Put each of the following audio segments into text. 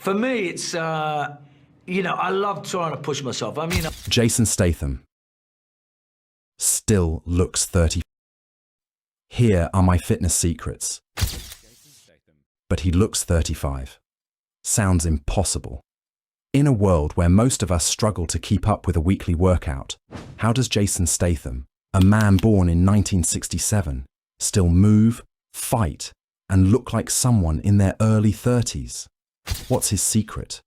For me, it's, you know, I love trying to push myself. I mean, Jason Statham still looks 30. Here are my fitness secrets. But he looks 35. Sounds impossible. In a world where most of us struggle to keep up with a weekly workout, how does Jason Statham, a man born in 1967, still move, fight, and look like someone in their early 30s? What's his secret?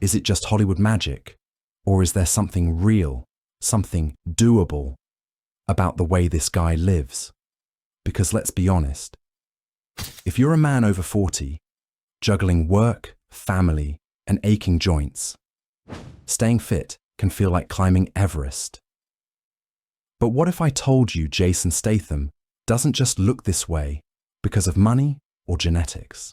Is it just Hollywood magic? Or is there something real, something doable about the way this guy lives? Because let's be honest, if you're a man over 40, juggling work, family, and aching joints, staying fit can feel like climbing Everest. But what if I told you Jason Statham doesn't just look this way because of money or genetics?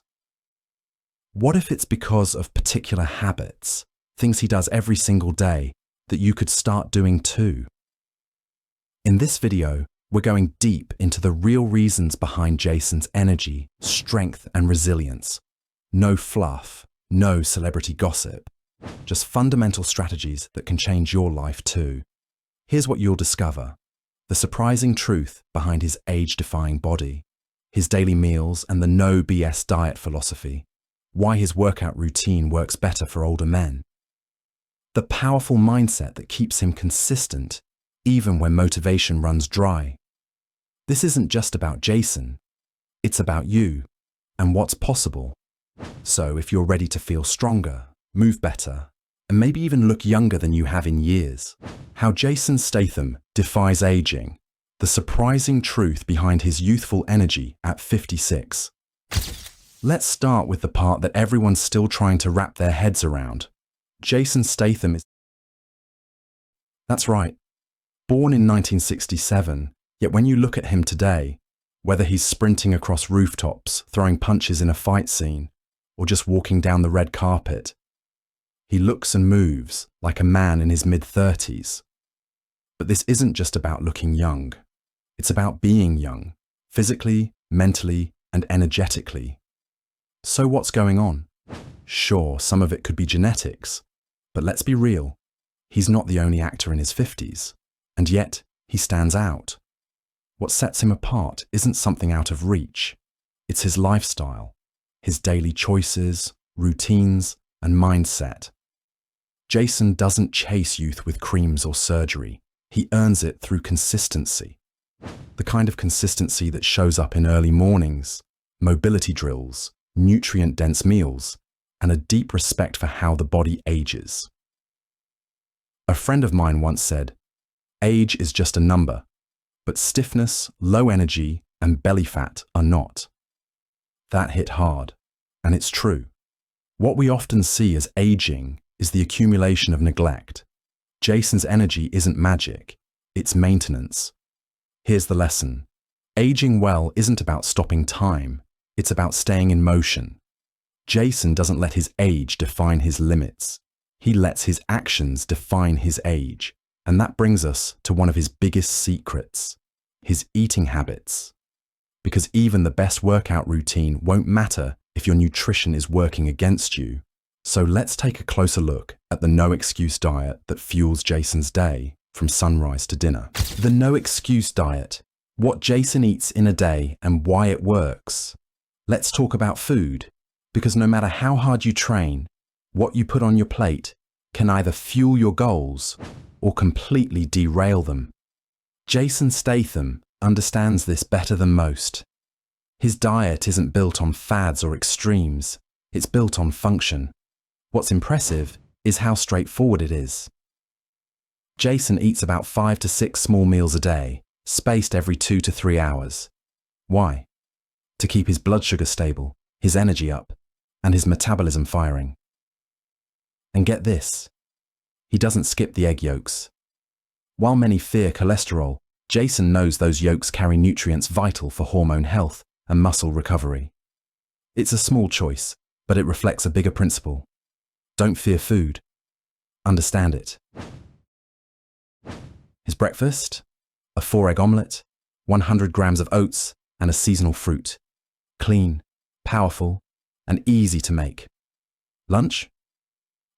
What if it's because of particular habits, things he does every single day that you could start doing too? In this video, we're going deep into the real reasons behind Jason's energy, strength, and resilience. No fluff, no celebrity gossip, just fundamental strategies that can change your life too. Here's what you'll discover: the surprising truth behind his age-defying body, his daily meals and the no BS diet philosophy, why his workout routine works better for older men, the powerful mindset that keeps him consistent even when motivation runs dry. This isn't just about Jason, it's about you and what's possible. So if you're ready to feel stronger, move better, and maybe even look younger than you have in years, how Jason Statham defies aging, the surprising truth behind his youthful energy at 56. Let's start with the part that everyone's still trying to wrap their heads around. Jason Statham is... That's right. Born in 1967, yet when you look at him today, whether he's sprinting across rooftops, throwing punches in a fight scene, or just walking down the red carpet, he looks and moves like a man in his mid-30s. But this isn't just about looking young. It's about being young, physically, mentally, and energetically. So what's going on? Sure, some of it could be genetics, but let's be real. He's not the only actor in his 50s, and yet he stands out. What sets him apart isn't something out of reach. It's his lifestyle, his daily choices, routines, and mindset. Jason doesn't chase youth with creams or surgery. He earns it through consistency. The kind of consistency that shows up in early mornings, mobility drills, nutrient-dense meals, and a deep respect for how the body ages. A friend of mine once said, "Age is just a number, but stiffness, low energy, and belly fat are not." That hit hard, and it's true. What we often see as aging is the accumulation of neglect. Jason's energy isn't magic, it's maintenance. Here's the lesson. Aging well isn't about stopping time, it's about staying in motion. Jason doesn't let his age define his limits. He lets his actions define his age. And that brings us to one of his biggest secrets, his eating habits. Because even the best workout routine won't matter if your nutrition is working against you. So let's take a closer look at the no-excuse diet that fuels Jason's day from sunrise to dinner. The no-excuse diet, what Jason eats in a day and why it works. Let's talk about food, because no matter how hard you train, what you put on your plate can either fuel your goals or completely derail them. Jason Statham understands this better than most. His diet isn't built on fads or extremes, it's built on function. What's impressive is how straightforward it is. Jason eats about 5 to 6 small meals a day, spaced every 2 to 3 hours. Why? To keep his blood sugar stable, his energy up, and his metabolism firing. And get this, he doesn't skip the egg yolks. While many fear cholesterol, Jason knows those yolks carry nutrients vital for hormone health and muscle recovery. It's a small choice, but it reflects a bigger principle. Don't fear food. Understand it. His breakfast? A 4-egg omelette, 100 grams of oats, and a seasonal fruit. Clean, powerful, and easy to make. Lunch?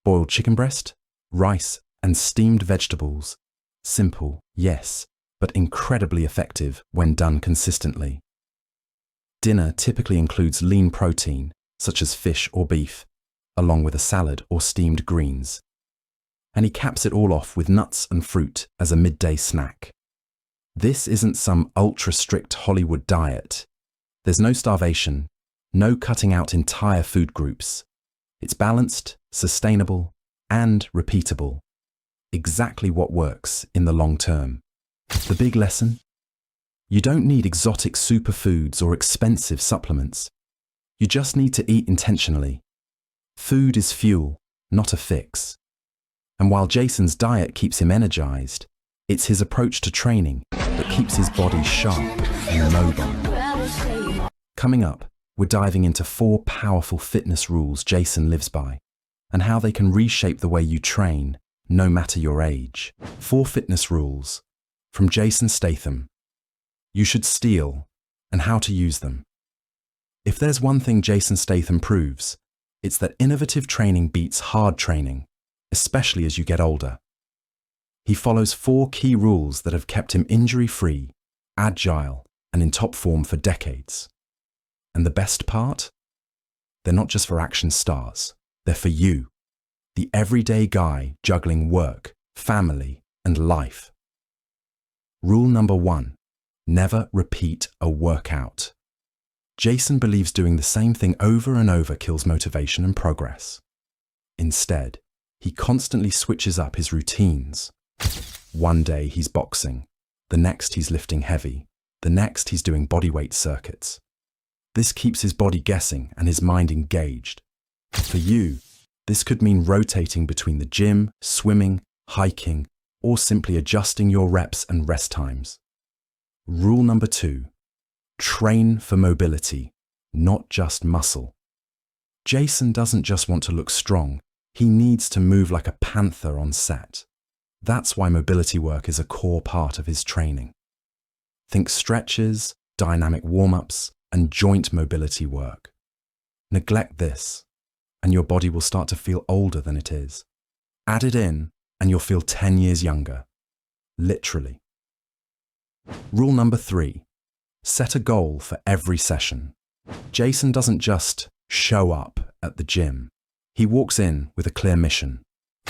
Boiled chicken breast, rice, and steamed vegetables. Simple, yes, but incredibly effective when done consistently. Dinner typically includes lean protein, such as fish or beef, along with a salad or steamed greens. And he caps it all off with nuts and fruit as a midday snack. This isn't some ultra-strict Hollywood diet. There's no starvation, no cutting out entire food groups. It's balanced, sustainable, and repeatable. Exactly what works in the long term. The big lesson? You don't need exotic superfoods or expensive supplements. You just need to eat intentionally. Food is fuel, not a fix. And while Jason's diet keeps him energized, it's his approach to training that keeps his body sharp and mobile. Coming up, we're diving into 4 powerful fitness rules Jason lives by, and how they can reshape the way you train, no matter your age. 4 fitness rules from Jason Statham. You should steal, and how to use them. If there's one thing Jason Statham proves, it's that innovative training beats hard training, especially as you get older. He follows 4 key rules that have kept him injury-free, agile, and in top form for decades. And the best part? They're not just for action stars. They're for you, the everyday guy juggling work, family, and life. Rule number 1, never repeat a workout. Jason believes doing the same thing over and over kills motivation and progress. Instead, he constantly switches up his routines. One day he's boxing, the next he's lifting heavy, the next he's doing bodyweight circuits. This keeps his body guessing and his mind engaged. For you, this could mean rotating between the gym, swimming, hiking, or simply adjusting your reps and rest times. Rule number 2, train for mobility, not just muscle. Jason doesn't just want to look strong, he needs to move like a panther on set. That's why mobility work is a core part of his training. Think stretches, dynamic warm-ups, and joint mobility work. Neglect this, and your body will start to feel older than it is. Add it in, and you'll feel 10 years younger. Literally. Rule number 3, set a goal for every session. Jason doesn't just show up at the gym. He walks in with a clear mission.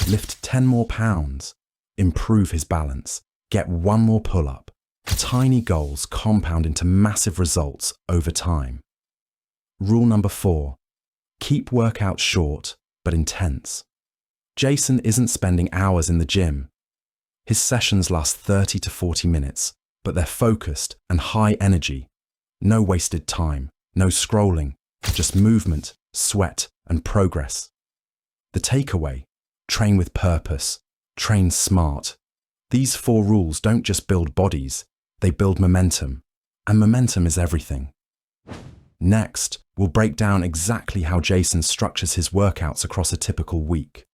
Lift 10 more pounds, improve his balance, get 1 more pull-up. Tiny goals compound into massive results over time. Rule number 4, keep workouts short but intense. Jason isn't spending hours in the gym. His sessions last 30 to 40 minutes, but they're focused and high energy. No wasted time, no scrolling, just movement, sweat, and progress. The takeaway: train with purpose, train smart. These 4 rules don't just build bodies, they build momentum, and momentum is everything. Next, we'll break down exactly how Jason structures his workouts across a typical week.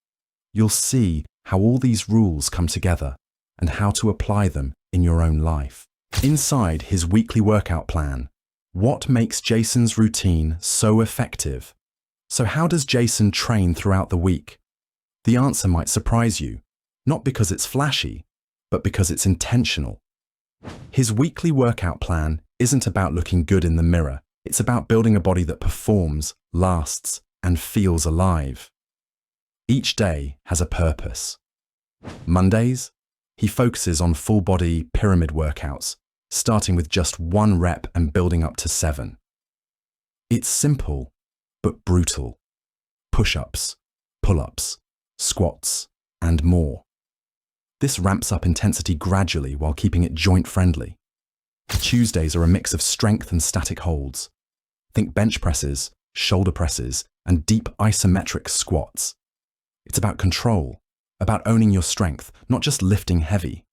You'll see how all these rules come together and how to apply them in your own life. Inside his weekly workout plan, what makes Jason's routine so effective? So how does Jason train throughout the week? The answer might surprise you, not because it's flashy, but because it's intentional. His weekly workout plan isn't about looking good in the mirror. It's about building a body that performs, lasts, and feels alive. Each day has a purpose. Mondays, he focuses on full-body pyramid workouts, starting with just 1 rep and building up to 7. It's simple, but brutal. Push-ups, pull-ups, squats, and more. This ramps up intensity gradually while keeping it joint-friendly. Tuesdays are a mix of strength and static holds. Think bench presses, shoulder presses, and deep isometric squats. It's about control, about owning your strength, not just lifting heavy.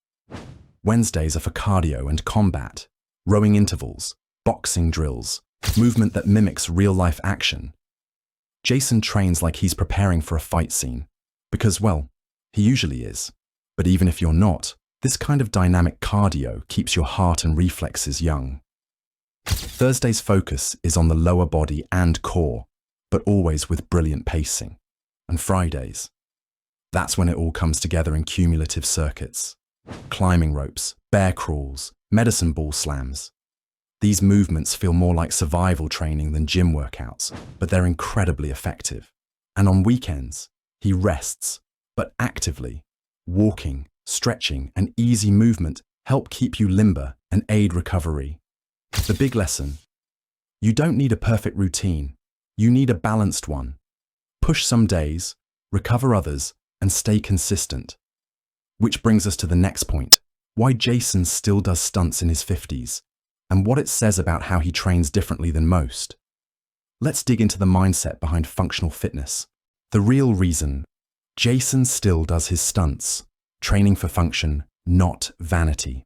Wednesdays are for cardio and combat, rowing intervals, boxing drills, movement that mimics real-life action. Jason trains like he's preparing for a fight scene, because, well, he usually is. But even if you're not, this kind of dynamic cardio keeps your heart and reflexes young. Thursday's focus is on the lower body and core, but always with brilliant pacing. and Fridays. That's when it all comes together in cumulative circuits. Climbing ropes, bear crawls, medicine ball slams. These movements feel more like survival training than gym workouts, but they're incredibly effective. And on weekends, he rests, but actively. Walking, stretching, and easy movement help keep you limber and aid recovery. The big lesson: you don't need a perfect routine. You need a balanced one. Push some days, recover others, and stay consistent. Which brings us to the next point: why Jason still does stunts in his 50s, and what it says about how he trains differently than most. Let's dig into the mindset behind functional fitness. The real reason Jason still does his stunts: training for function, not vanity.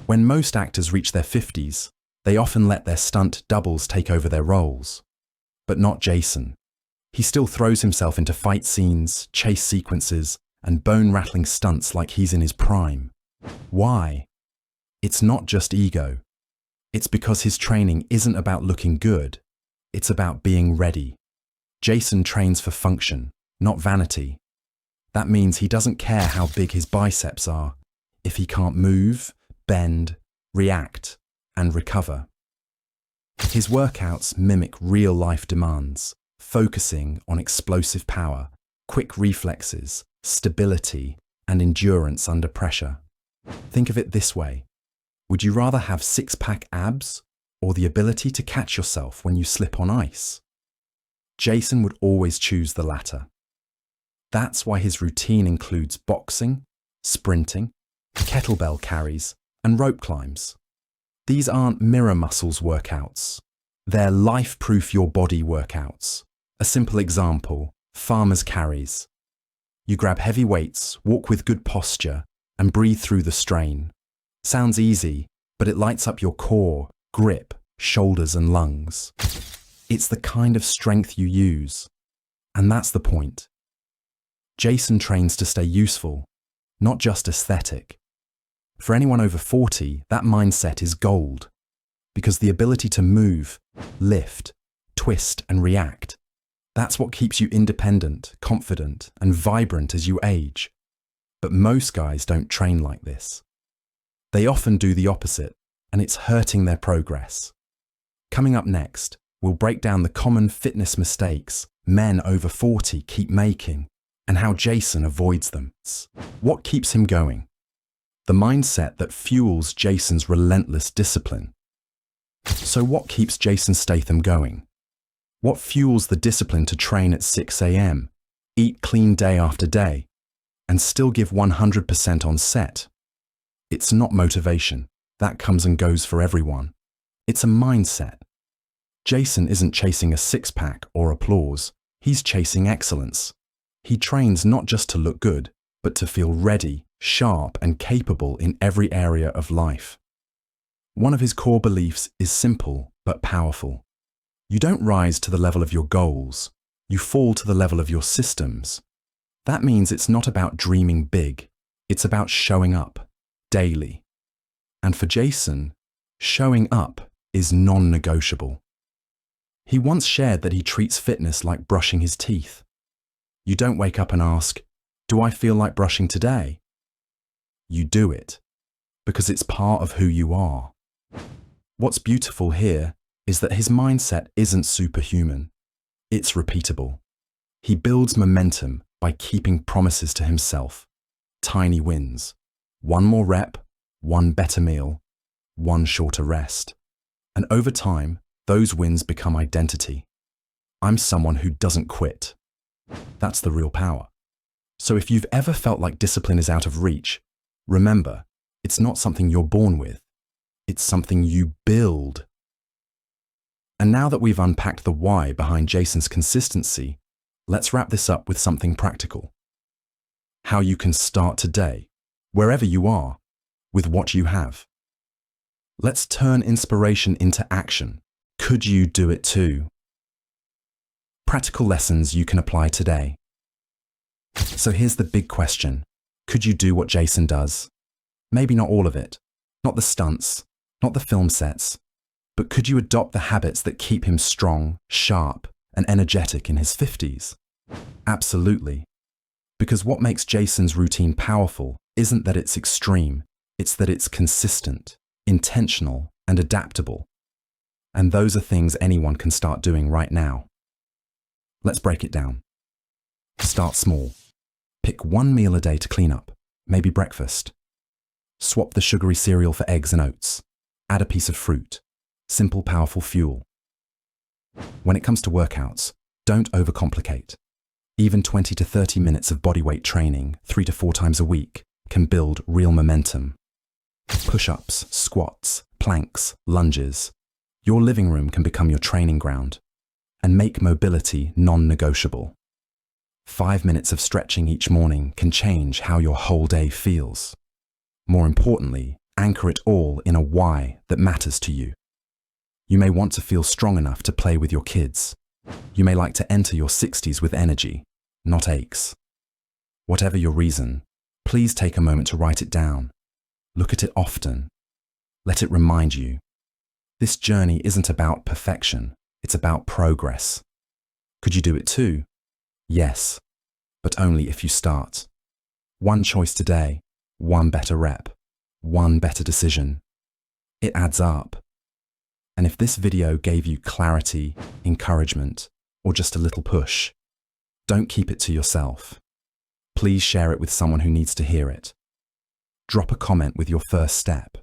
When most actors reach their 50s, they often let their stunt doubles take over their roles. But not Jason. He still throws himself into fight scenes, chase sequences, and bone-rattling stunts like he's in his prime. Why? It's not just ego. It's because his training isn't about looking good. It's about being ready. Jason trains for function, not vanity. That means he doesn't care how big his biceps are if he can't move, bend, react, and recover. His workouts mimic real-life demands, focusing on explosive power, quick reflexes, stability, and endurance under pressure. Think of it this way: would you rather have six-pack abs or the ability to catch yourself when you slip on ice? Jason would always choose the latter. That's why his routine includes boxing, sprinting, kettlebell carries, and rope climbs. These aren't mirror muscles workouts. They're life-proof your body workouts. A simple example: farmer's carries. You grab heavy weights, walk with good posture, and breathe through the strain. Sounds easy, but it lights up your core, grip, shoulders, and lungs. It's the kind of strength you use. And that's the point. Jason trains to stay useful, not just aesthetic. For anyone over 40, that mindset is gold, because the ability to move, lift, twist, and react, that's what keeps you independent, confident, and vibrant as you age. But most guys don't train like this. They often do the opposite, and it's hurting their progress. Coming up next, we'll break down the common fitness mistakes men over 40 keep making, and how Jason avoids them. What keeps him going? The mindset that fuels Jason's relentless discipline. So what keeps Jason Statham going? What fuels the discipline to train at 6 a.m., eat clean day after day, and still give 100% on set? It's not motivation. That comes and goes for everyone. It's a mindset. Jason isn't chasing a six-pack or applause. He's chasing excellence. He trains not just to look good, but to feel ready, sharp, and capable in every area of life. One of his core beliefs is simple but powerful. You don't rise to the level of your goals. You fall to the level of your systems. That means it's not about dreaming big. It's about showing up, daily. And for Jason, showing up is non-negotiable. He once shared that he treats fitness like brushing his teeth. You don't wake up and ask, "Do I feel like brushing today?" You do it, because it's part of who you are. What's beautiful here is that his mindset isn't superhuman. It's repeatable. He builds momentum by keeping promises to himself. Tiny wins. One more rep, one better meal, one shorter rest. And over time, those wins become identity. I'm someone who doesn't quit. That's the real power. So if you've ever felt like discipline is out of reach, remember, it's not something you're born with. It's something you build. And now that we've unpacked the why behind Jason's consistency, let's wrap this up with something practical. How you can start today, wherever you are, with what you have. Let's turn inspiration into action. Could you do it too? Practical lessons you can apply today. So here's the big question. Could you do what Jason does? Maybe not all of it. Not the stunts, not the film sets. But could you adopt the habits that keep him strong, sharp, and energetic in his 50s? Absolutely. Because what makes Jason's routine powerful isn't that it's extreme, it's that it's consistent, intentional, and adaptable. And those are things anyone can start doing right now. Let's break it down. Start small. Pick one meal a day to clean up, maybe breakfast. Swap the sugary cereal for eggs and oats. Add a piece of fruit. Simple, powerful fuel. When it comes to workouts, don't overcomplicate. Even 20 to 30 minutes of bodyweight training 3 to 4 times a week can build real momentum. Push-ups, squats, planks, lunges. Your living room can become your training ground. And make mobility non-negotiable. 5 minutes of stretching each morning can change how your whole day feels. More importantly, anchor it all in a why that matters to you. You may want to feel strong enough to play with your kids. You may like to enter your 60s with energy, not aches. Whatever your reason, please take a moment to write it down. Look at it often. Let it remind you. This journey isn't about perfection, it's about progress. Could you do it too? Yes, but only if you start. One choice today, one better rep, one better decision. It adds up. And if this video gave you clarity, encouragement, or just a little push, don't keep it to yourself. Please share it with someone who needs to hear it. Drop a comment with your first step.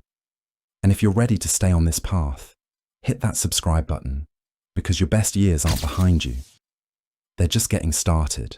And if you're ready to stay on this path, hit that subscribe button, because your best years aren't behind you. They're just getting started.